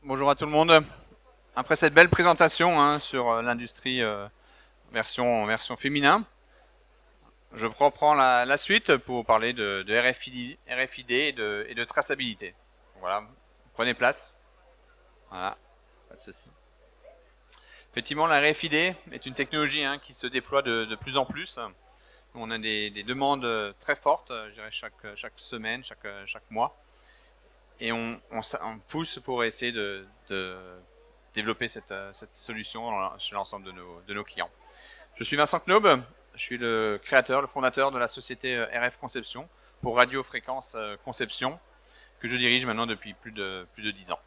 Bonjour à tout le monde. Après cette belle présentation sur l'industrie version féminin, je reprends la suite pour parler de RFID et de traçabilité. Voilà, prenez place. Voilà, pas de souci. Effectivement, la RFID est une technologie qui se déploie de plus en plus. On a des demandes très fortes, je dirais chaque semaine, chaque mois. Et on pousse pour essayer de développer cette solution chez l'ensemble de nos clients. Je suis Vincent Knob, je suis le créateur, le fondateur de la société RF Conception pour radiofréquence conception que je dirige maintenant depuis plus de 10 ans.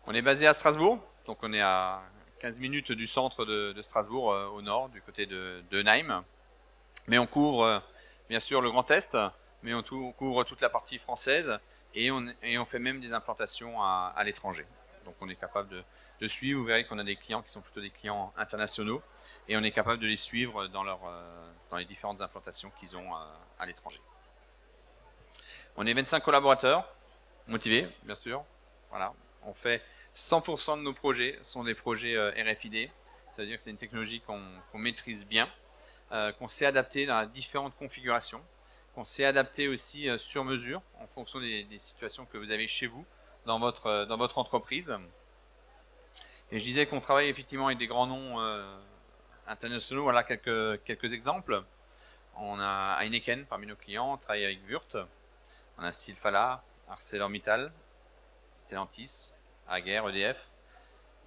On est basé à Strasbourg, donc on est à 15 minutes du centre de Strasbourg au nord, du côté de Nîmes. Mais on couvre bien sûr le Grand Est, mais on couvre toute la partie française et on fait même des implantations à l'étranger. Donc on est capable de suivre, vous verrez qu'on a des clients qui sont plutôt des clients internationaux et on est capable de les suivre dans les différentes implantations qu'ils ont à l'étranger. On est 25 collaborateurs, motivés bien sûr. Voilà, on fait 100% de nos projets sont des projets RFID, ça veut dire que c'est une technologie qu'on maîtrise bien, qu'on sait adapter dans différentes configurations, qu'on sait adapter aussi sur mesure en fonction des situations que vous avez chez vous, dans votre entreprise. Et je disais qu'on travaille effectivement avec des grands noms internationaux. Voilà quelques exemples. On a Heineken parmi nos clients, on travaille avec Wurth, on a Silfala, ArcelorMittal, Stellantis, Ager, EDF,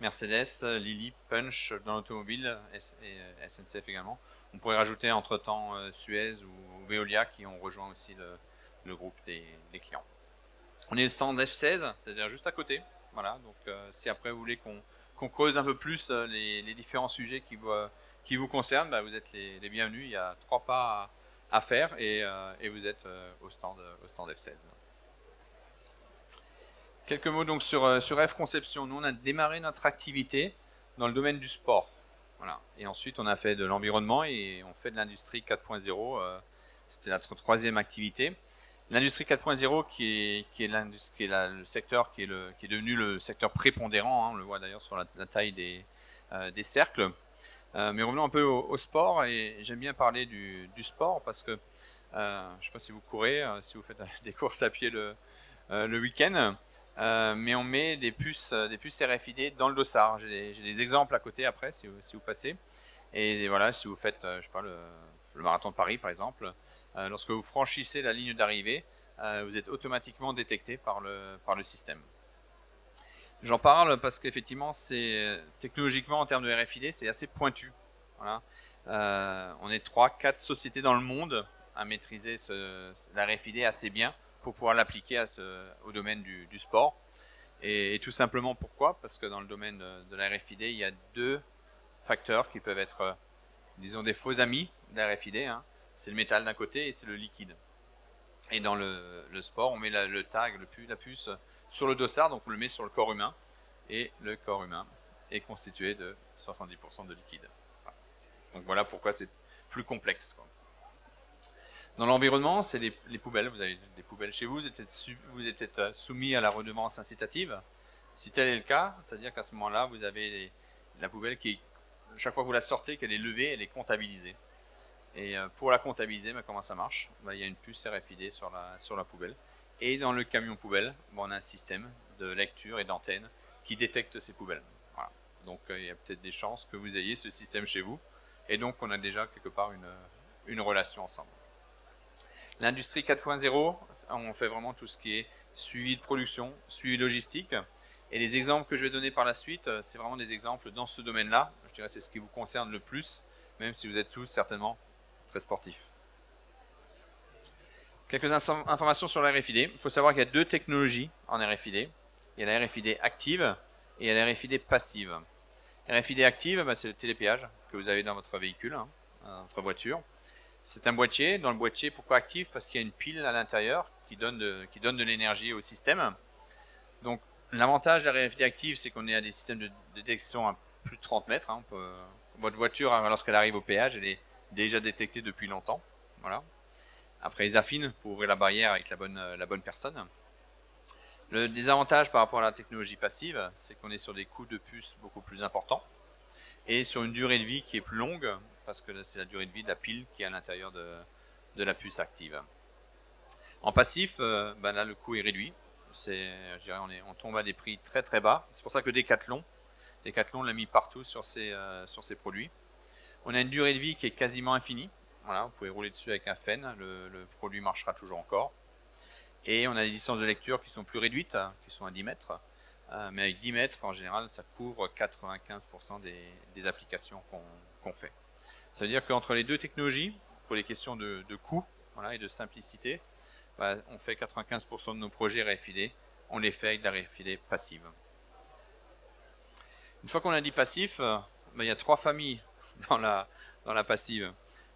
Mercedes, Lilly, Punch dans l'automobile et SNCF également. On pourrait rajouter entre-temps Suez ou Veolia qui ont rejoint aussi le groupe des clients. On est le stand F16, c'est-à-dire juste à côté. Voilà, donc si après vous voulez qu'on creuse un peu plus les différents sujets qui vous concernent, bah, vous êtes les bienvenus. Il y a 3 pas à faire et vous êtes au stand F16. Quelques mots donc sur F Conception. Nous, on a démarré notre activité dans le domaine du sport. Voilà. Et ensuite, on a fait de l'environnement et on fait de l'industrie 4.0. C'était notre troisième activité. L'industrie 4.0 qui est le secteur qui est devenu le secteur prépondérant. On le voit d'ailleurs sur la taille des cercles. Mais revenons un peu au sport et j'aime bien parler du sport parce que je ne sais pas si vous courez, si vous faites des courses à pied le week-end. Mais on met des puces RFID dans le dossard. J'ai des exemples à côté après si vous passez. Et voilà, si vous faites, je sais pas, le marathon de Paris par exemple, lorsque vous franchissez la ligne d'arrivée, vous êtes automatiquement détecté par le système. J'en parle parce qu'effectivement, c'est technologiquement en termes de RFID, c'est assez pointu. Voilà. On est 3-4 sociétés dans le monde à maîtriser la RFID assez bien pour pouvoir l'appliquer au domaine du sport. Et tout simplement pourquoi? Parce que dans le domaine de la RFID, il y a 2 facteurs qui peuvent être, disons, des faux amis de la RFID. C'est le métal d'un côté et c'est le liquide. Et dans le sport, on met le tag, la puce sur le dossard, donc on le met sur le corps humain. Et le corps humain est constitué de 70% de liquide. Voilà. Donc voilà pourquoi c'est plus complexe. Dans l'environnement, c'est les poubelles. Vous avez des poubelles chez vous, vous êtes peut-être soumis à la redevance incitative. Si tel est le cas, c'est-à-dire qu'à ce moment-là, vous avez la poubelle qui, chaque fois que vous la sortez, qu'elle est levée, elle est comptabilisée. Et pour la comptabiliser, comment ça marche? Il y a une puce RFID sur la poubelle. Et dans le camion poubelle, on a un système de lecture et d'antenne qui détecte ces poubelles. Voilà. Donc il y a peut-être des chances que vous ayez ce système chez vous. Et donc on a déjà quelque part une relation ensemble. L'industrie 4.0, on fait vraiment tout ce qui est suivi de production, suivi logistique. Et les exemples que je vais donner par la suite, c'est vraiment des exemples dans ce domaine-là. Je dirais que c'est ce qui vous concerne le plus, même si vous êtes tous certainement très sportifs. Quelques informations sur la RFID. Il faut savoir qu'il y a 2 technologies en RFID. Il y a la RFID active et il y a la RFID passive. RFID active, c'est le télépéage que vous avez dans votre véhicule, dans votre voiture. C'est un boîtier. Dans le boîtier, pourquoi actif? Parce qu'il y a une pile à l'intérieur qui donne de l'énergie au système. Donc l'avantage de la RFID active, c'est qu'on est à des systèmes de détection à plus de 30 mètres. Votre voiture, lorsqu'elle arrive au péage, elle est déjà détectée depuis longtemps. Voilà. Après, ils affinent pour ouvrir la barrière avec la bonne personne. Le désavantage par rapport à la technologie passive, c'est qu'on est sur des coûts de puce beaucoup plus importants et sur une durée de vie qui est plus longue, parce que c'est la durée de vie de la pile qui est à l'intérieur de la puce active. En passif, là le coût est réduit. Je dirais, on tombe à des prix très très bas. C'est pour ça que Decathlon l'a mis partout sur ses produits. On a une durée de vie qui est quasiment infinie. Voilà, vous pouvez rouler dessus avec un fen, le produit marchera toujours encore. Et on a des distances de lecture qui sont plus réduites, qui sont à 10 mètres. Mais avec 10 mètres, en général, ça couvre 95% des applications qu'on fait. Ça veut dire qu'entre les deux technologies, pour les questions de coût, voilà, et de simplicité, on fait 95% de nos projets RFID, on les fait avec de la RFID passive. Une fois qu'on a dit passif, il y a 3 familles dans la passive.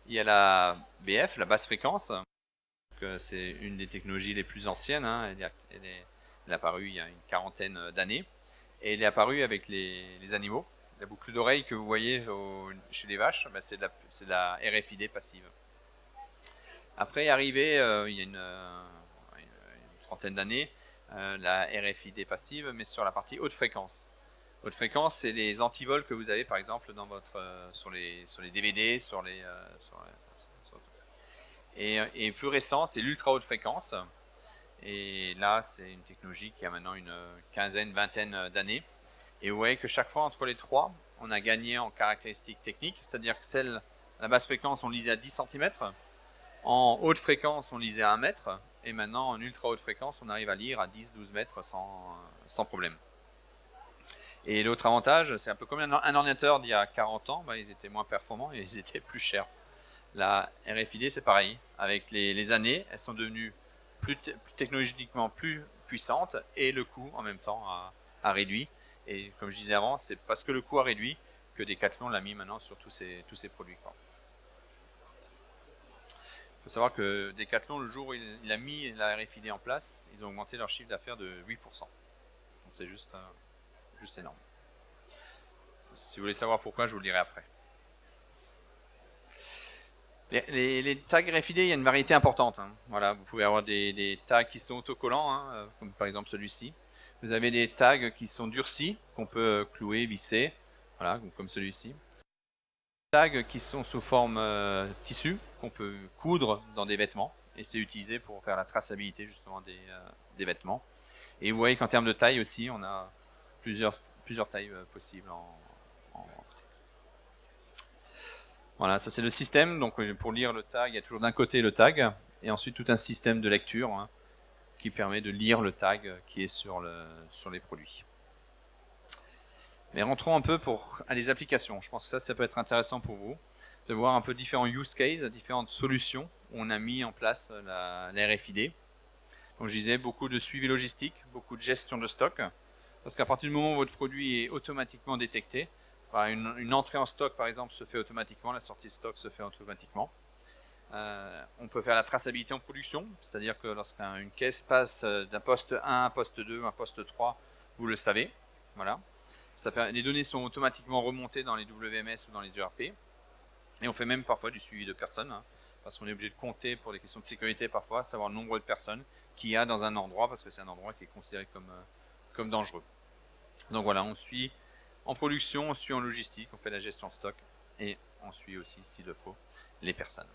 Il y a la BF, la basse fréquence, c'est une des technologies les plus anciennes, hein. Elle est apparue il y a une quarantaine d'années, et elle est apparue avec les animaux. La boucle d'oreille que vous voyez chez les vaches, c'est de la RFID passive. Après est arrivé, il y a une trentaine d'années, la RFID passive, mais sur la partie haute fréquence. Haute fréquence, c'est les antivols que vous avez par exemple dans sur les DVD, et plus récent, c'est l'ultra haute fréquence. Et là, c'est une technologie qui a maintenant une quinzaine, vingtaine d'années. Et vous voyez que chaque fois entre les trois, on a gagné en caractéristiques techniques, c'est-à-dire que à la basse fréquence, on lisait à 10 cm, en haute fréquence, on lisait à 1 mètre, et maintenant en ultra haute fréquence, on arrive à lire à 10-12 mètres sans problème. Et l'autre avantage, c'est un peu comme un ordinateur d'il y a 40 ans, ils étaient moins performants et ils étaient plus chers. La RFID, c'est pareil. Avec les années, elles sont devenues plus technologiquement plus puissantes et le coût en même temps a réduit. Et comme je disais avant, c'est parce que le coût a réduit que Decathlon l'a mis maintenant sur tous ses produits. Il faut savoir que Decathlon, le jour où il a mis la RFID en place, ils ont augmenté leur chiffre d'affaires de 8%. Donc c'est juste énorme. Si vous voulez savoir pourquoi, je vous le dirai après. Les tags RFID, il y a une variété importante. Hein. Voilà, vous pouvez avoir des tags qui sont autocollants, hein, comme par exemple celui-ci. Vous avez des tags qui sont durcis, qu'on peut clouer, visser, voilà, comme celui-ci. Des tags qui sont sous forme tissu, qu'on peut coudre dans des vêtements, et c'est utilisé pour faire la traçabilité justement des vêtements. Et vous voyez qu'en termes de taille aussi, on a plusieurs tailles possibles Voilà, ça c'est le système. Donc pour lire le tag, il y a toujours d'un côté le tag et ensuite tout un système de lecture qui permet de lire le tag qui est sur les produits. Mais rentrons un peu à les applications. Je pense que ça peut être intéressant pour vous de voir un peu différents use cases, différentes solutions où on a mis en place la RFID. Donc je disais beaucoup de suivi logistique, beaucoup de gestion de stock, parce qu'à partir du moment où votre produit est automatiquement détecté, une entrée en stock, par exemple, se fait automatiquement, la sortie de stock se fait automatiquement. On peut faire la traçabilité en production, c'est-à-dire que lorsqu'une caisse passe d'un poste 1 à un poste 2, un poste 3, vous le savez. Voilà. Les données sont automatiquement remontées dans les WMS ou dans les ERP. Et on fait même parfois du suivi de personnes, parce qu'on est obligé de compter pour des questions de sécurité parfois, savoir le nombre de personnes qu'il y a dans un endroit, parce que c'est un endroit qui est considéré comme dangereux. Donc voilà, on suit en production, on suit en logistique, on fait la gestion de stock et on suit aussi, s'il le faut, les personnes.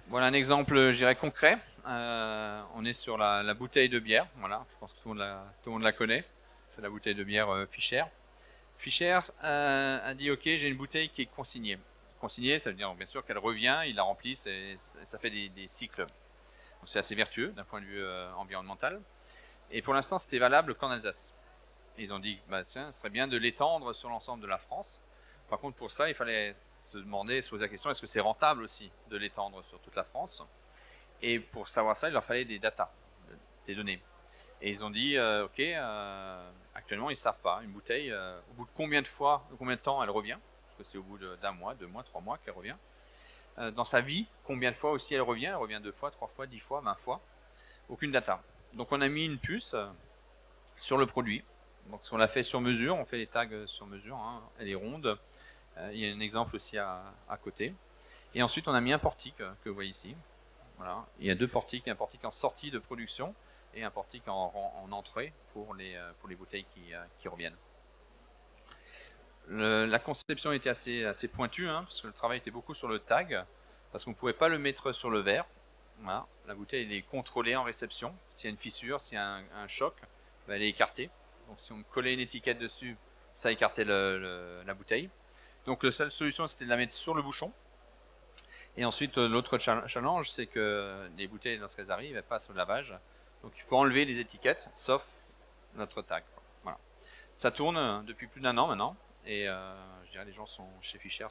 Voilà un exemple, je dirais, concret. On est sur la bouteille de bière. Voilà, je pense que tout le monde la connaît. C'est la bouteille de bière Fischer. Fischer a dit ok, j'ai une bouteille qui est consignée. Consignée, ça veut dire bien sûr qu'elle revient, il la remplit, ça fait des cycles. Donc c'est assez vertueux d'un point de vue environnemental. Et pour l'instant, c'était valable qu'en Alsace. Et ils ont dit, tiens, ce serait bien de l'étendre sur l'ensemble de la France. Par contre, pour ça, il fallait se poser la question, est-ce que c'est rentable aussi de l'étendre sur toute la France? Et pour savoir ça, il leur fallait des datas, des données. Et ils ont dit, ok, actuellement, ils ne savent pas. Une bouteille, au bout de combien de temps elle revient? Parce que c'est au bout d'un mois, 2 mois, 3 mois qu'elle revient. Dans sa vie, combien de fois aussi elle revient? Elle revient 2 fois, 3 fois, 10 fois, 20 fois. Aucune data. Donc on a mis une puce sur le produit. Donc on l'a fait sur mesure, on fait les tags sur mesure, elle est ronde. Il y a un exemple aussi à côté. Et ensuite on a mis un portique que vous voyez ici. Voilà. Il y a deux portiques, un portique en sortie de production et un portique en entrée pour les bouteilles qui reviennent. La conception était assez pointue, hein, parce que le travail était beaucoup sur le tag, parce qu'on ne pouvait pas le mettre sur le verre. Voilà. La bouteille elle est contrôlée en réception. S'il y a une fissure, s'il y a un choc, elle est écartée. Donc si on collait une étiquette dessus, ça écartait la bouteille. Donc la seule solution, c'était de la mettre sur le bouchon. Et ensuite, l'autre challenge, c'est que les bouteilles, lorsqu'elles arrivent, elles passent au lavage. Donc il faut enlever les étiquettes, sauf notre tag. Voilà. Ça tourne depuis plus d'1 an maintenant. Et je dirais les gens chez Fischer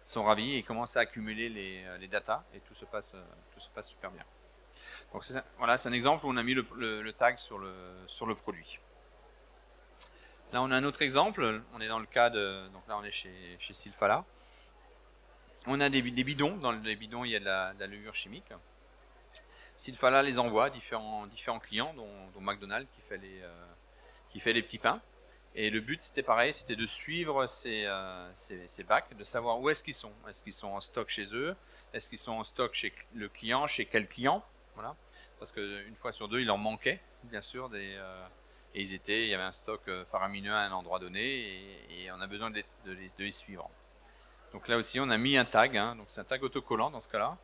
sont ravis et commencent à accumuler les datas. Et tout se passe super bien. Donc voilà, c'est un exemple où on a mis le tag sur le produit. Là, on a un autre exemple. On est dans le cas de... Donc là, on est chez Silfala. On a des bidons. Dans les bidons, il y a de la levure chimique. Silfala les envoie à différents clients, dont McDonald's qui fait les petits pains. Et le but, c'était pareil, c'était de suivre ces bacs, de savoir où est-ce qu'ils sont. Est-ce qu'ils sont en stock chez eux? Est-ce qu'ils sont en stock chez le client? Chez quel client? Voilà. Parce qu'une fois sur deux, il en manquait, bien sûr, et il y avait un stock faramineux à un endroit donné, et on a besoin de les suivre. Donc là aussi, on a mis un tag, hein, donc c'est un tag autocollant dans ce cas-là,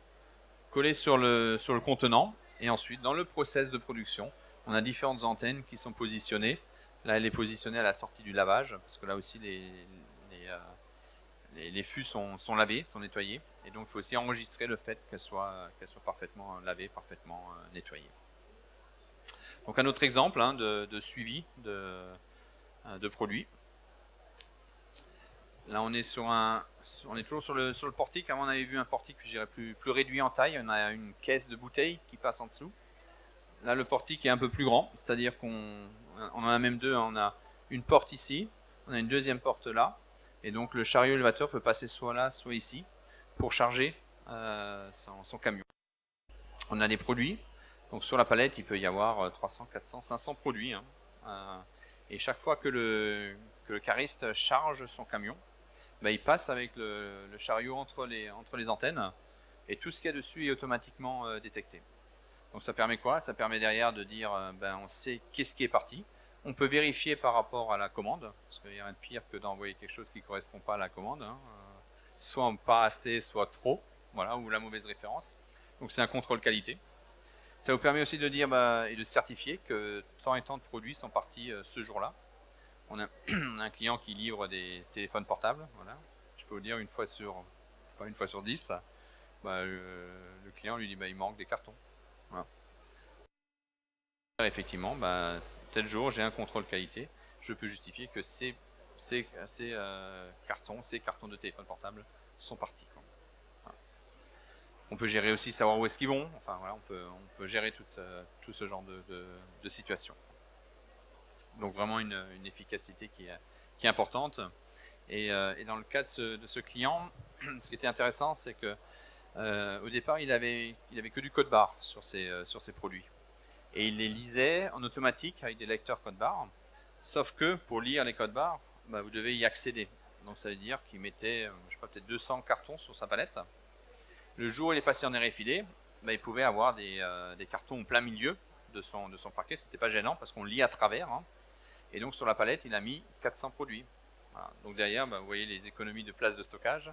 collé sur le contenant, et ensuite, dans le process de production, on a différentes antennes qui sont positionnées. Là, elle est positionnée à la sortie du lavage, parce que là aussi, les fûts sont lavés, sont nettoyés, et donc il faut aussi enregistrer le fait qu'elles soient parfaitement lavées, parfaitement nettoyées. Donc un autre exemple hein, de suivi de produits. Là, on est toujours sur le portique. Avant, on avait vu un portique, je dirais, plus réduit en taille. On a une caisse de bouteilles qui passe en dessous. Là, le portique est un peu plus grand, c'est-à-dire qu'on en a même deux. On a une porte ici, on a une deuxième porte là, et donc le chariot élévateur peut passer soit là, soit ici, pour charger son camion. On a des produits. Donc sur la palette, il peut y avoir 300, 400, 500 produits. Hein. Et chaque fois que le cariste charge son camion, il passe avec le chariot entre les antennes et tout ce qu'il y a dessus est automatiquement détecté. Donc ça permet quoi? Ça permet derrière de dire on sait qu'est-ce qui est parti. On peut vérifier par rapport à la commande, parce qu'il n'y a rien de pire que d'envoyer quelque chose qui ne correspond pas à la commande. Hein. Soit pas assez, soit trop, voilà, ou la mauvaise référence. Donc c'est un contrôle qualité. Ça vous permet aussi de dire et de certifier que tant et tant de produits sont partis ce jour-là. On a un client qui livre des téléphones portables. Voilà. Je peux vous dire une fois sur 10, le client lui dit il manque des cartons. Voilà. Effectivement, tel jour j'ai un contrôle qualité. Je peux justifier que ces cartons de téléphone portable sont partis. Voilà. On peut gérer aussi, savoir où est-ce qu'ils vont. Enfin voilà, on peut gérer tout ce genre de situation. Donc vraiment une efficacité qui est importante. Et dans le cas de ce client, ce qui était intéressant, c'est que au départ, il avait que du code barre sur ses produits. Et il les lisait en automatique avec des lecteurs code barre. Sauf que pour lire les codes barres, vous devez y accéder. Donc ça veut dire qu'il mettait, peut-être 200 cartons sur sa palette. Le jour où il est passé en RFID, il pouvait avoir des cartons au plein milieu de son parquet. C'était pas gênant parce qu'on lit à travers. Hein. Et donc sur la palette, il a mis 400 produits. Voilà. Donc derrière, vous voyez les économies de place de stockage,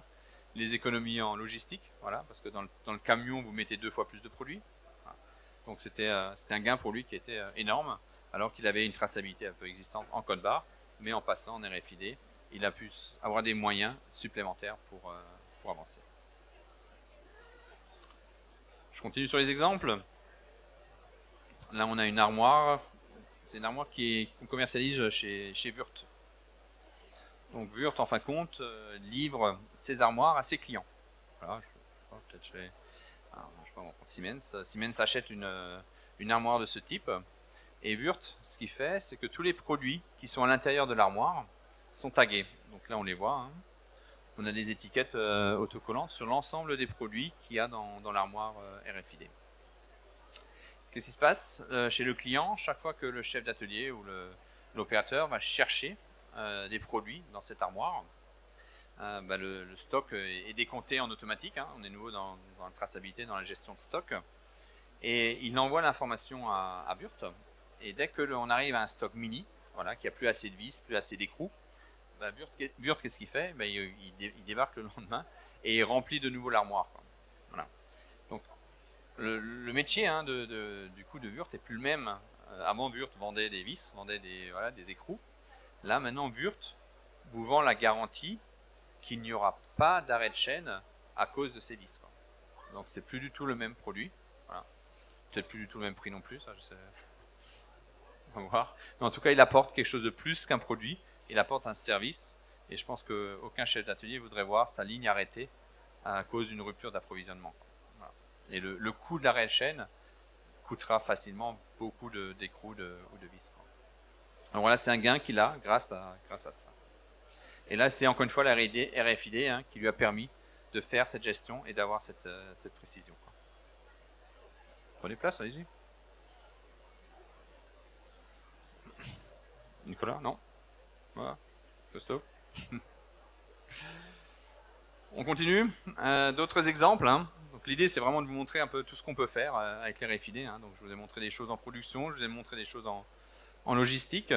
les économies en logistique, voilà, parce que dans le camion, vous mettez 2 fois plus de produits. Voilà. Donc c'était un gain pour lui qui était énorme, alors qu'il avait une traçabilité un peu existante en code barre, mais en passant en RFID, il a pu avoir des moyens supplémentaires pour avancer. Je continue sur les exemples. Là, on a une armoire. C'est une armoire qu'on commercialise chez Wurth. Donc Wurth, en fin de compte, livre ses armoires à ses clients. Voilà, je vais prendre Siemens. Siemens achète une armoire de ce type. Et Wurth, ce qu'il fait, c'est que tous les produits qui sont à l'intérieur de l'armoire sont tagués. Donc là, on les voit. Hein. On a des étiquettes autocollantes sur l'ensemble des produits qu'il y a dans l'armoire RFID. Qu'est-ce qui se passe chez le client? Chaque fois que le chef d'atelier ou l'opérateur va chercher des produits dans cette armoire, le stock est décompté en automatique. On est nouveau dans la traçabilité, dans la gestion de stock. Et il envoie l'information à Burt. Et dès que l'on arrive à un stock mini, qui a plus assez de vis, plus assez d'écrous, Burt, qu'est-ce qu'il fait? Il débarque le lendemain et il remplit de nouveau l'armoire. Voilà. Donc le métier du coup de Burt est plus le même. Avant, Burt vendait des vis, vendait des écrous. Là maintenant, Burt vous vend la garantie qu'il n'y aura pas d'arrêt de chaîne à cause de ces vis. Donc c'est plus du tout le même produit. Voilà. Peut-être plus du tout le même prix non plus, ça je sais. On va voir. Mais en tout cas, il apporte quelque chose de plus qu'un produit. Il apporte un service. Et je pense qu'aucun chef d'atelier voudrait voir sa ligne arrêtée à cause d'une rupture d'approvisionnement. Voilà. Et le coût de l'arrêt de chaîne coûtera facilement beaucoup d'écrous ou de vis. Donc voilà, c'est un gain qu'il a grâce à ça. Et là, c'est encore une fois la RFID qui lui a permis de faire cette gestion et d'avoir cette précision. Prenez place, allez-y. Nicolas, non? Voilà. Stop. On continue. D'autres exemples. Donc l'idée, c'est vraiment de vous montrer un peu tout ce qu'on peut faire avec les RFID. Donc je vous ai montré des choses en production, je vous ai montré des choses en logistique.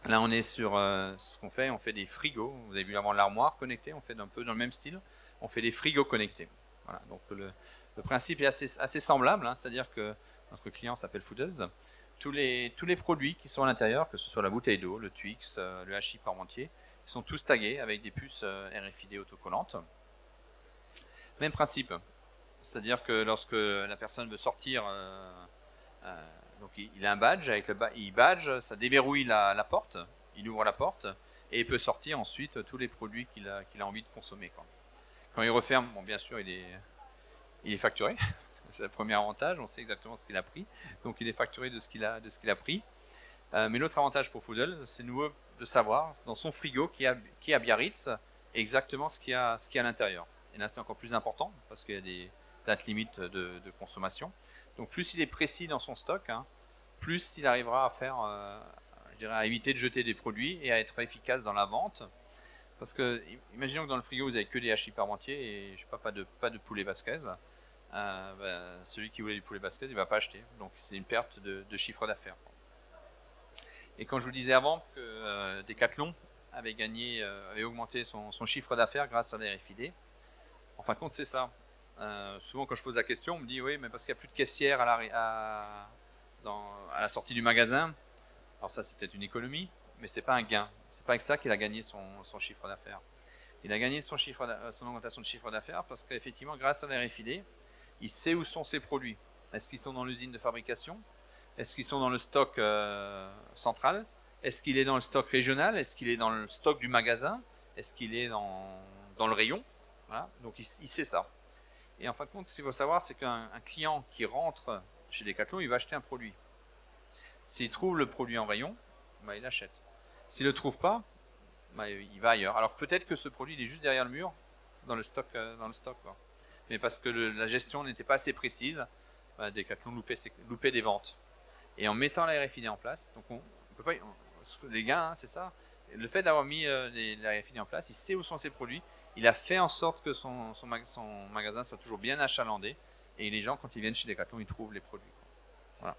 Là, on est sur ce qu'on fait. On fait des frigos. Vous avez vu avant l'armoire connectée. On fait un peu dans le même style. On fait des frigos connectés. Voilà. Donc le principe est assez semblable. C'est-à-dire que notre client s'appelle Foodles. Tous les produits qui sont à l'intérieur, que ce soit la bouteille d'eau, le Twix, le hachis parmentier, ils sont tous tagués avec des puces RFID autocollantes. Même principe. C'est-à-dire que lorsque la personne veut sortir, donc il a un badge, il badge, ça déverrouille la porte, il ouvre la porte et il peut sortir ensuite tous les produits qu'il a envie de consommer. Quand il referme, bon, bien sûr, il est facturé. C'est le premier avantage, on sait exactement ce qu'il a pris. Donc il est facturé de ce qu'il a pris. Mais l'autre avantage pour Foodles, c'est nouveau de savoir dans son frigo qui est à Biarritz exactement ce qu'il y a à l'intérieur. Et là, c'est encore plus important parce qu'il y a des dates limites de consommation. Donc plus il est précis dans son stock, plus il arrivera à faire, à éviter de jeter des produits et à être efficace dans la vente. Parce que, imaginons que dans le frigo vous avez que des hachis parmentiers et je sais pas de poulet basquez. Celui qui voulait du poulet basquez, il va pas acheter. Donc c'est une perte de chiffre d'affaires. Et quand je vous disais avant que Decathlon avait augmenté son chiffre d'affaires grâce à la RFID, en fin de compte c'est ça. Souvent quand je pose la question, on me dit oui, mais parce qu'il n'y a plus de caissière à la sortie du magasin. Alors ça c'est peut-être une économie, mais c'est pas un gain. C'est pas avec ça qu'il a gagné son chiffre d'affaires. Il a gagné son augmentation de chiffre d'affaires parce qu'effectivement grâce à la RFID, il sait où sont ses produits. Est-ce qu'ils sont dans l'usine de fabrication? Est-ce qu'ils sont dans le stock central? Est-ce qu'il est dans le stock régional? Est-ce qu'il est dans le stock du magasin? Est-ce qu'il est dans le rayon? Voilà. Donc il sait ça. Et en fin de compte, ce qu'il faut savoir, c'est qu'un client qui rentre chez Decathlon, il va acheter un produit. S'il trouve le produit en rayon, il achète. S'il ne le trouve pas, il va ailleurs. Alors peut-être que ce produit il est juste derrière le mur, dans le stock. Mais parce que la gestion n'était pas assez précise, Decathlon loupait des ventes. Et en mettant la RFID en place, donc on peut pas, les gains, c'est ça. Le fait d'avoir mis la RFID en place, il sait où sont ses produits. Il a fait en sorte que son magasin soit toujours bien achalandé. Et les gens, quand ils viennent chez Decathlon, ils trouvent les produits. Voilà.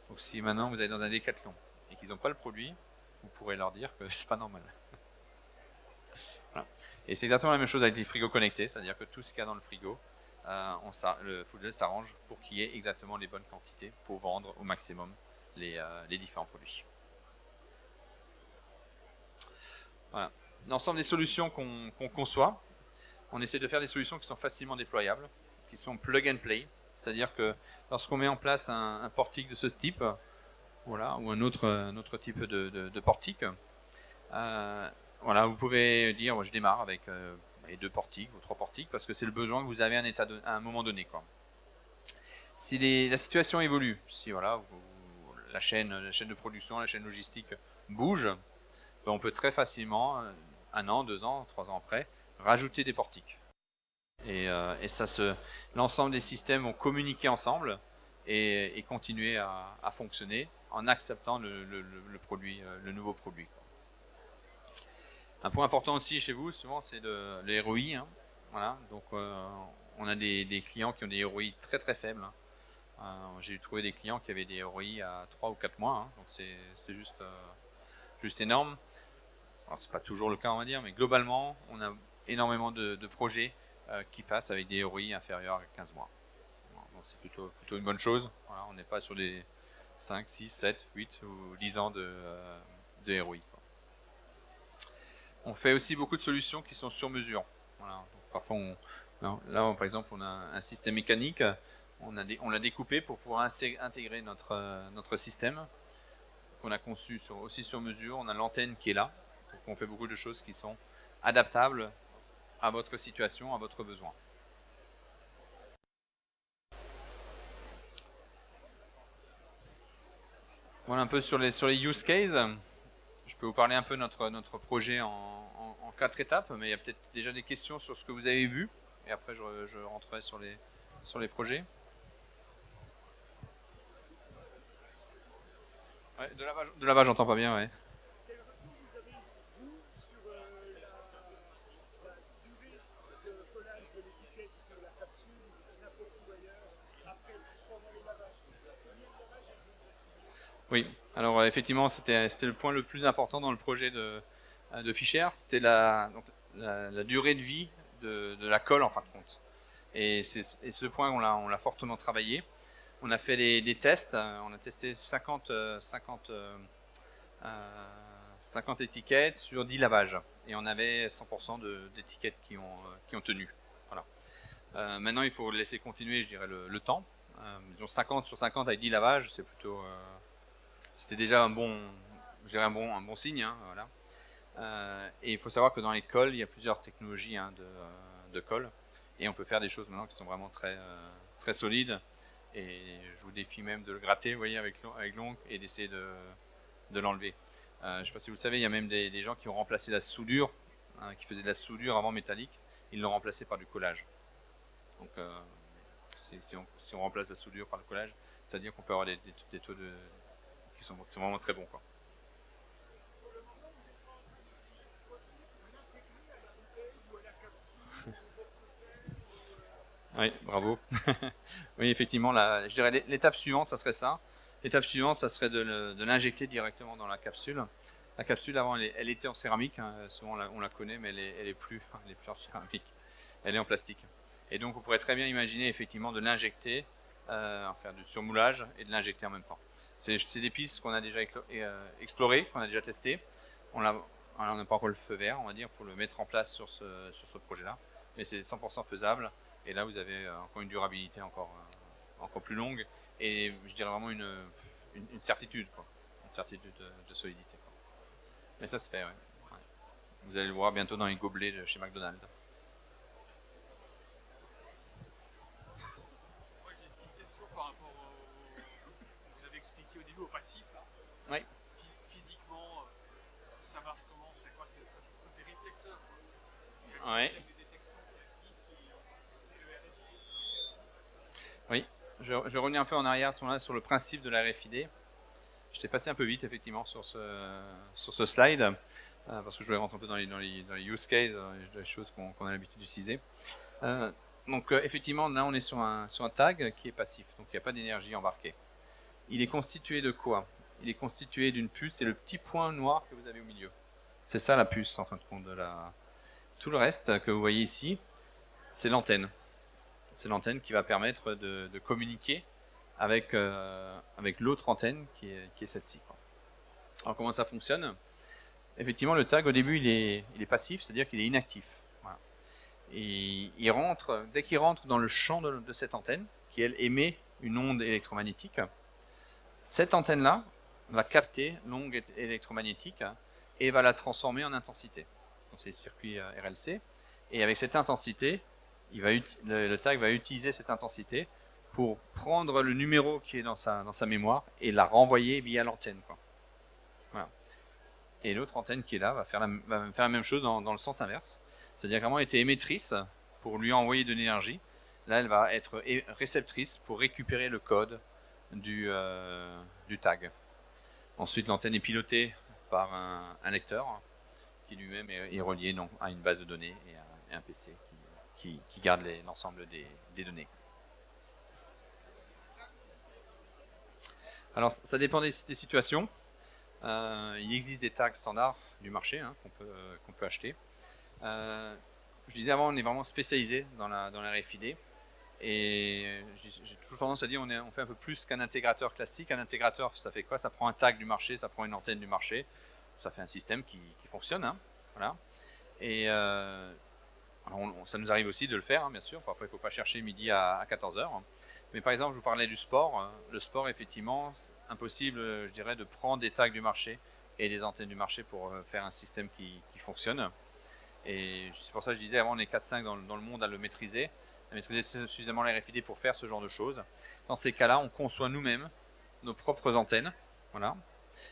Donc si maintenant vous allez dans un Decathlon et qu'ils n'ont pas le produit, vous pourrez leur dire que c'est pas normal. Voilà. Et c'est exactement la même chose avec les frigos connectés, c'est-à-dire que tout ce qu'il y a dans le frigo, le Foodles s'arrange pour qu'il y ait exactement les bonnes quantités pour vendre au maximum les différents produits. Voilà. L'ensemble des solutions qu'on conçoit, on essaie de faire des solutions qui sont facilement déployables, qui sont plug and play, c'est-à-dire que lorsqu'on met en place un portique de ce type, ou un autre type de portique, vous pouvez dire je démarre avec 2 portiques ou 3 portiques parce que c'est le besoin que vous avez à un moment donné. Si la situation évolue, si la chaîne de production, la chaîne logistique bouge, on peut très facilement, 1 an, 2 ans, 3 ans après, rajouter des portiques. Et l'ensemble des systèmes vont communiquer ensemble et continuer à fonctionner en acceptant le produit, le nouveau produit. Un point important aussi chez vous, souvent, c'est les ROI. Hein. Voilà. Donc, on a des clients qui ont des ROI très très faibles. J'ai trouvé des clients qui avaient des ROI à 3 ou 4 mois. Hein. Donc, c'est juste énorme. Alors, c'est pas toujours le cas, on va dire, mais globalement, on a énormément de projets qui passent avec des ROI inférieurs à 15 mois. Donc, c'est plutôt une bonne chose. Voilà, on n'est pas sur des 5, 6, 7, 8 ou 10 ans de ROI. On fait aussi beaucoup de solutions qui sont sur mesure. Voilà. Donc, parfois, là, par exemple, on a un système mécanique. On l'a découpé pour pouvoir intégrer notre système qu'on a conçu aussi sur mesure. On a l'antenne qui est là. Donc, on fait beaucoup de choses qui sont adaptables à votre situation, à votre besoin. Voilà un peu sur les use cases. Je peux vous parler un peu de notre projet en 4 étapes, mais il y a peut-être déjà des questions sur ce que vous avez vu, et après je rentrerai sur les projets. Ouais, de là-bas, j'entends pas bien, ouais. Quel retour vous avez, vous, sur la durée de collage de l'étiquette sur la capsule ou n'importe où ailleurs, après, pendant les lavages? Combien de lavages elles ont déjà subi? Oui, alors effectivement, c'était le point le plus important dans le projet de Fischer, c'était la durée de vie de la colle en fin de compte. Et ce point, on l'a fortement travaillé. On a fait des tests, on a testé 50 étiquettes sur 10 lavages. Et on avait 100% d'étiquettes qui ont tenu. Voilà. Maintenant, il faut laisser continuer, je dirais, le temps. Disons 50 sur 50 avec 10 lavages, c'est plutôt... c'était déjà je dirais un bon signe. Hein, voilà. Et il faut savoir que dans les colles, il y a plusieurs technologies de colle. Et on peut faire des choses maintenant qui sont vraiment très solides. Et je vous défie même de le gratter, vous voyez, avec l'ongle et d'essayer de l'enlever. Je ne sais pas si vous le savez, il y a même des gens qui ont remplacé la soudure, hein, qui faisaient de la soudure avant métallique, ils l'ont remplacé par du collage. Donc, si on remplace la soudure par le collage, ça veut dire qu'on peut avoir des taux qui sont vraiment très bons, quoi. Pour le moment, vous êtes en train d'essayer de l'intégrer à la bouteille ou à la capsule ou au morceau de verre. Oui, bravo. Oui, effectivement, je dirais l'étape suivante, ça serait ça. L'étape suivante, ça serait de l'injecter directement dans la capsule. La capsule, avant, elle était en céramique. Hein, souvent, on la connaît, mais elle est plus en céramique. Elle est en plastique. Et donc, on pourrait très bien imaginer, effectivement, de l'injecter, faire du surmoulage et de l'injecter en même temps. C'est des pistes qu'on a déjà explorées, qu'on a déjà testées. On n'a pas encore le feu vert, on va dire, pour le mettre en place sur ce projet-là. Mais c'est 100% faisable. Et là, vous avez encore une durabilité encore plus longue. Et je dirais vraiment une certitude, quoi. Une certitude de solidité, quoi. Mais ça se fait, ouais. Ouais. Vous allez le voir bientôt dans les gobelets de chez McDonald's. Moi, j'ai une petite question par rapport au. Vous avez expliqué au début au passif, là. Oui. Physiquement, ça marche comment? C'est quoi? Ça fait réflecteur, quoi. Ouais. Il y a des détections réactives qui. Le RFID. Oui. Je reviens un peu en arrière à ce moment-là sur le principe de la RFID. Je t'ai passé un peu vite, effectivement, sur ce slide, parce que je voulais rentrer un peu dans les use cases, les choses qu'on a l'habitude d'utiliser. Donc, effectivement, là, on est sur un tag qui est passif, donc il n'y a pas d'énergie embarquée. Il est constitué de quoi? Il est constitué d'une puce, c'est le petit point noir que vous avez au milieu. C'est ça la puce, en fin de compte. Tout le reste que vous voyez ici, c'est l'antenne. C'est l'antenne qui va permettre de communiquer avec l'autre antenne qui est celle-ci. Alors comment ça fonctionne? Effectivement, le tag au début il est passif, c'est-à-dire qu'il est inactif. Voilà. Et dès qu'il rentre dans le champ de cette antenne, qui elle émet une onde électromagnétique, cette antenne-là va capter l'onde électromagnétique et va la transformer en intensité. Donc c'est les circuits RLC. Et avec cette intensité, le tag va utiliser cette intensité pour prendre le numéro qui est dans sa mémoire et la renvoyer via l'antenne. Voilà. Et l'autre antenne qui est là va faire la même chose dans le sens inverse. C'est-à-dire qu'avant elle était émettrice pour lui envoyer de l'énergie. Là, elle va être réceptrice pour récupérer le code du tag. Ensuite, l'antenne est pilotée par un lecteur qui lui-même est relié donc, à une base de données et un PC qui garde l'ensemble des données. Alors ça dépend des situations. Il existe des tags standards du marché qu'on peut acheter. Je disais avant, on est vraiment spécialisé dans la RFID. Et j'ai toujours tendance à dire on fait un peu plus qu'un intégrateur classique. Un intégrateur, ça fait quoi? Ça prend un tag du marché, ça prend une antenne du marché, ça fait un système qui fonctionne. Hein, voilà. Et ça nous arrive aussi de le faire, hein, bien sûr. Parfois, il ne faut pas chercher midi à 14h. Mais par exemple, je vous parlais du sport. Le sport, effectivement, c'est impossible, je dirais, de prendre des tags du marché et des antennes du marché pour faire un système qui fonctionne. Et c'est pour ça que je disais, avant, on est 4-5 dans le monde à le maîtriser. À maîtriser suffisamment la RFID pour faire ce genre de choses. Dans ces cas-là, on conçoit nous-mêmes nos propres antennes. Voilà.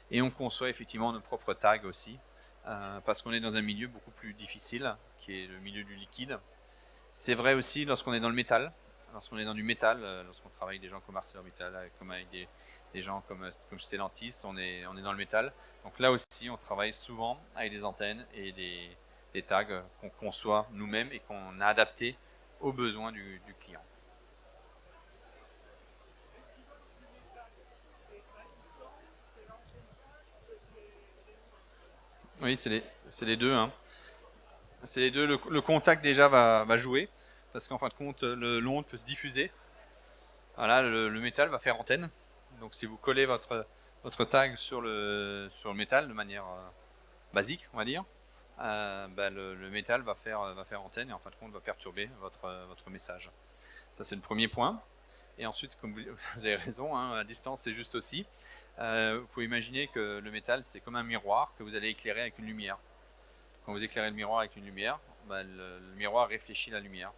Et on conçoit effectivement nos propres tags aussi. Parce qu'on est dans un milieu beaucoup plus difficile, qui est le milieu du liquide. C'est vrai aussi lorsqu'on est dans le métal. Lorsqu'on est dans du métal, lorsqu'on travaille avec des gens comme ArcelorMittal, comme avec des gens comme Stellantis, on est dans le métal. Donc là aussi, on travaille souvent avec des antennes et des tags qu'on conçoit nous-mêmes et qu'on a adaptés aux besoins du client. Oui, c'est les deux. Hein. C'est les deux. Le contact déjà va jouer, parce qu'en fin de compte, l'onde peut se diffuser. Voilà, le métal va faire antenne. Donc si vous collez votre tag sur le métal de manière basique, on va dire, le métal va faire antenne et en fin de compte va perturber votre message. Ça c'est le premier point. Et ensuite, comme vous avez raison, hein, à distance c'est juste aussi. Vous pouvez imaginer que le métal c'est comme un miroir que vous allez éclairer avec une lumière. Quand vous éclairez le miroir avec une lumière, le miroir réfléchit la lumière.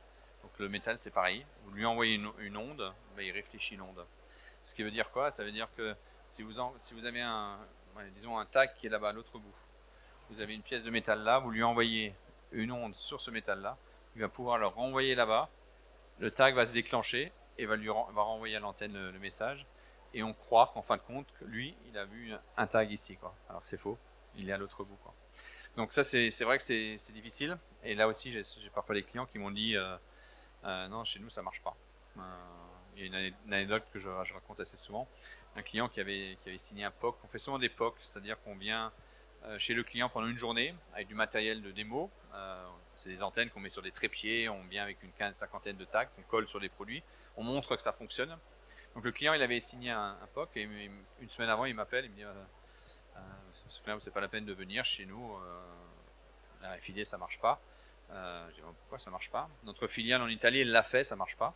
Donc le métal c'est pareil, vous lui envoyez une onde, il réfléchit l'onde. Ce qui veut dire quoi? Ça veut dire que si vous avez disons un tag qui est là-bas à l'autre bout, vous avez une pièce de métal là, vous lui envoyez une onde sur ce métal là, il va pouvoir le renvoyer là-bas, le tag va se déclencher et va renvoyer à l'antenne le message, et on croit qu'en fin de compte, lui, il a vu un tag ici, quoi. Alors que c'est faux, il est à l'autre bout, quoi. Donc ça, c'est vrai que c'est difficile. Et là aussi, j'ai parfois des clients qui m'ont dit non, chez nous, ça marche pas. Il y a une anecdote que je raconte assez souvent. Un client qui avait signé un POC. On fait souvent des POC, c'est-à-dire qu'on vient chez le client pendant une journée avec du matériel de démo. C'est des antennes qu'on met sur des trépieds. On vient avec une cinquantaine de tags qu'on colle sur les produits. On montre que ça fonctionne. Donc le client, il avait signé un POC et une semaine avant, il m'appelle, il me dit là, c'est pas la peine de venir chez nous. La RFID, ça marche pas. Je dis pourquoi ça marche pas? Notre filiale en Italie, elle l'a fait, ça marche pas.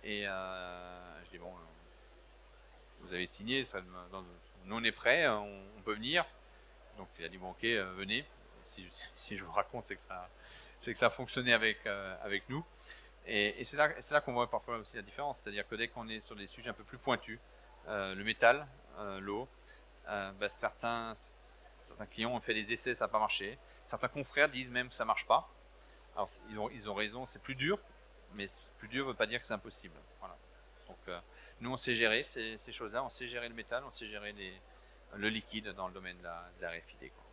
Et je dis bon, vous avez signé, nous on est prêt, on peut venir. Donc il a dit bon ok, venez. Si je vous raconte, c'est que ça a fonctionné avec nous. Et c'est là qu'on voit parfois aussi la différence, c'est-à-dire que dès qu'on est sur des sujets un peu plus pointus, le métal, l'eau, certains clients ont fait des essais, ça n'a pas marché. Certains confrères disent même que ça ne marche pas. Alors ils ont raison, c'est plus dur, mais plus dur ne veut pas dire que c'est impossible. Voilà. Donc nous on sait gérer ces choses-là, on sait gérer le métal, on sait gérer le liquide dans le domaine de la RFID. Quoi.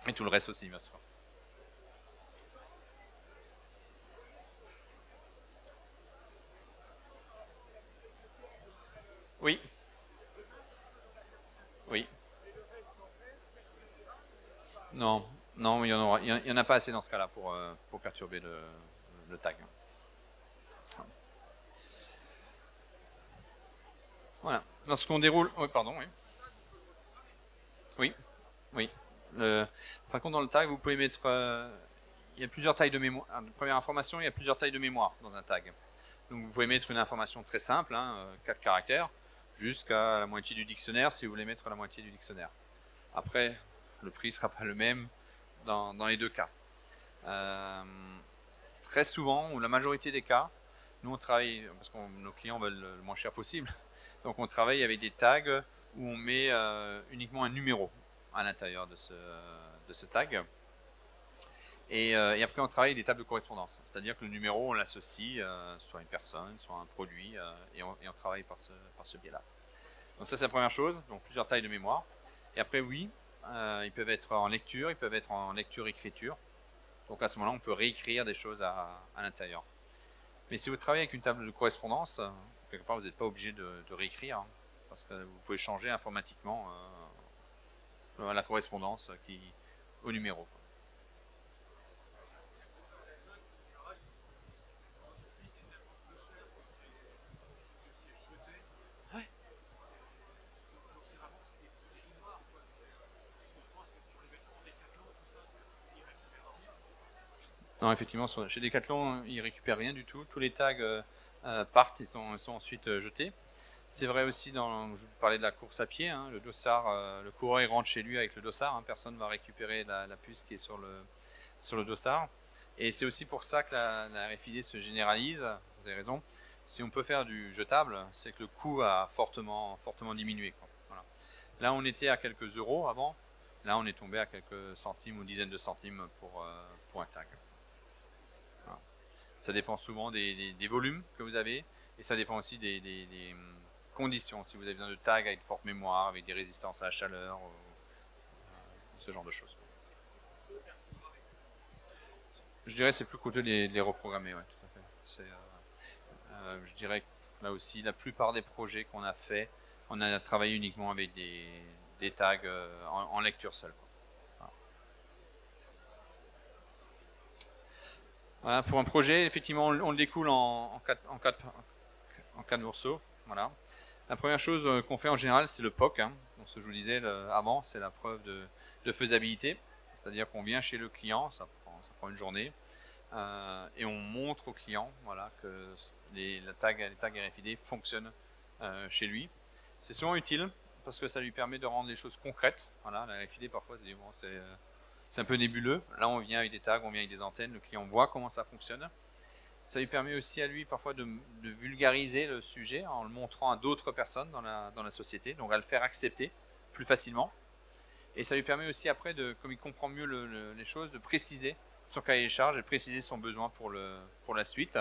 Et tout le reste aussi, bien sûr. Oui. Oui. Non, non, il y en a pas assez dans ce cas-là pour perturber le tag. Voilà. Lorsqu'on déroule, oui, pardon, oui. Oui, oui. Par contre, dans le tag, vous pouvez mettre. Il y a plusieurs tailles de mémoire. Première information, il y a plusieurs tailles de mémoire dans un tag. Donc vous pouvez mettre une information très simple, 4 caractères, jusqu'à la moitié du dictionnaire si vous voulez mettre la moitié du dictionnaire. Après, le prix ne sera pas le même dans les deux cas. Très souvent, ou la majorité des cas, nous on travaille, parce que nos clients veulent le moins cher possible, donc on travaille avec des tags où on met uniquement un numéro à l'intérieur de ce tag. Et après on travaille avec des tables de correspondance, c'est-à-dire que le numéro on l'associe soit à une personne, soit à un produit, et on travaille par ce biais-là. Donc ça c'est la première chose, donc plusieurs tailles de mémoire. Et après oui, ils peuvent être en lecture, ils peuvent être en lecture-écriture. Donc à ce moment-là, on peut réécrire des choses à l'intérieur. Mais si vous travaillez avec une table de correspondance, quelque part, vous n'êtes pas obligé de réécrire, hein, parce que vous pouvez changer informatiquement la correspondance au numéro. Ouais. Non, effectivement, chez Decathlon, ils récupèrent rien du tout. Tous les tags partent et sont ensuite jetés. C'est vrai aussi je vous parlais de la course à pied, hein, le dossard, le coureur il rentre chez lui avec le dossard, hein, personne ne va récupérer la puce qui est sur le dossard. Et c'est aussi pour ça que la RFID se généralise, vous avez raison. Si on peut faire du jetable, c'est que le coût a fortement diminué, quoi. Voilà. Là, on était à quelques euros avant, là, on est tombé à quelques centimes ou dizaines de centimes pour un tag. Voilà. Ça dépend souvent des volumes que vous avez, et ça dépend aussi des conditions. Si vous avez besoin de tags avec forte mémoire, avec des résistances à la chaleur, ce genre de choses. Je dirais que c'est plus coûteux de les reprogrammer, ouais, tout à fait. Je dirais que là aussi, la plupart des projets qu'on a fait, on a travaillé uniquement avec des tags en lecture seule, quoi. Voilà, pour un projet, effectivement, on le découle en quatre morceaux. Voilà. La première chose qu'on fait en général, c'est le POC, hein. Donc, ce que je vous disais avant, c'est la preuve de faisabilité. C'est-à-dire qu'on vient chez le client, ça prend une journée, et on montre au client, voilà, que les tags RFID fonctionnent chez lui. C'est souvent utile parce que ça lui permet de rendre les choses concrètes. Voilà, la RFID parfois c'est un peu nébuleux. Là, on vient avec des tags, on vient avec des antennes, le client voit comment ça fonctionne. Ça lui permet aussi à lui parfois de vulgariser le sujet en le montrant à d'autres personnes dans la société, donc à le faire accepter plus facilement. Et ça lui permet aussi après, comme il comprend mieux les choses, de préciser son cahier des charges et de préciser son besoin pour la suite.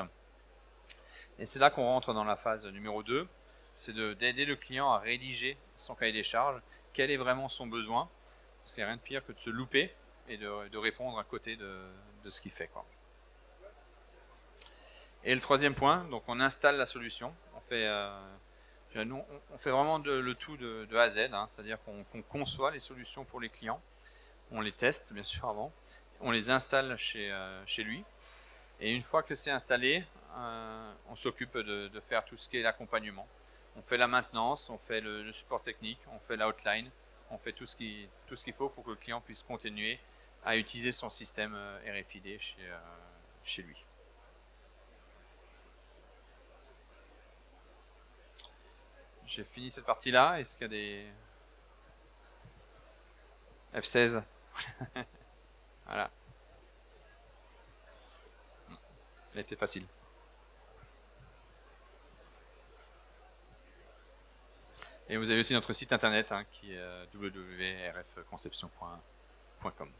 Et c'est là qu'on rentre dans la phase numéro 2, c'est d'aider le client à rédiger son cahier des charges, quel est vraiment son besoin, parce qu'il n'y a rien de pire que de se louper et de répondre à côté de ce qu'il fait, quoi. Et le troisième point, donc on installe la solution. On fait vraiment le tout de A à Z, hein, c'est-à-dire qu'on conçoit les solutions pour les clients, on les teste bien sûr avant, on les installe chez lui, et une fois que c'est installé, on s'occupe de faire tout ce qui est l'accompagnement. On fait la maintenance, on fait le support technique, on fait la hotline, on fait tout ce qu'il faut pour que le client puisse continuer à utiliser son système RFID chez lui. J'ai fini cette partie-là. Est-ce qu'il y a des F16? Voilà. Elle était facile. Et vous avez aussi notre site internet, hein, qui est www.rfconception.com.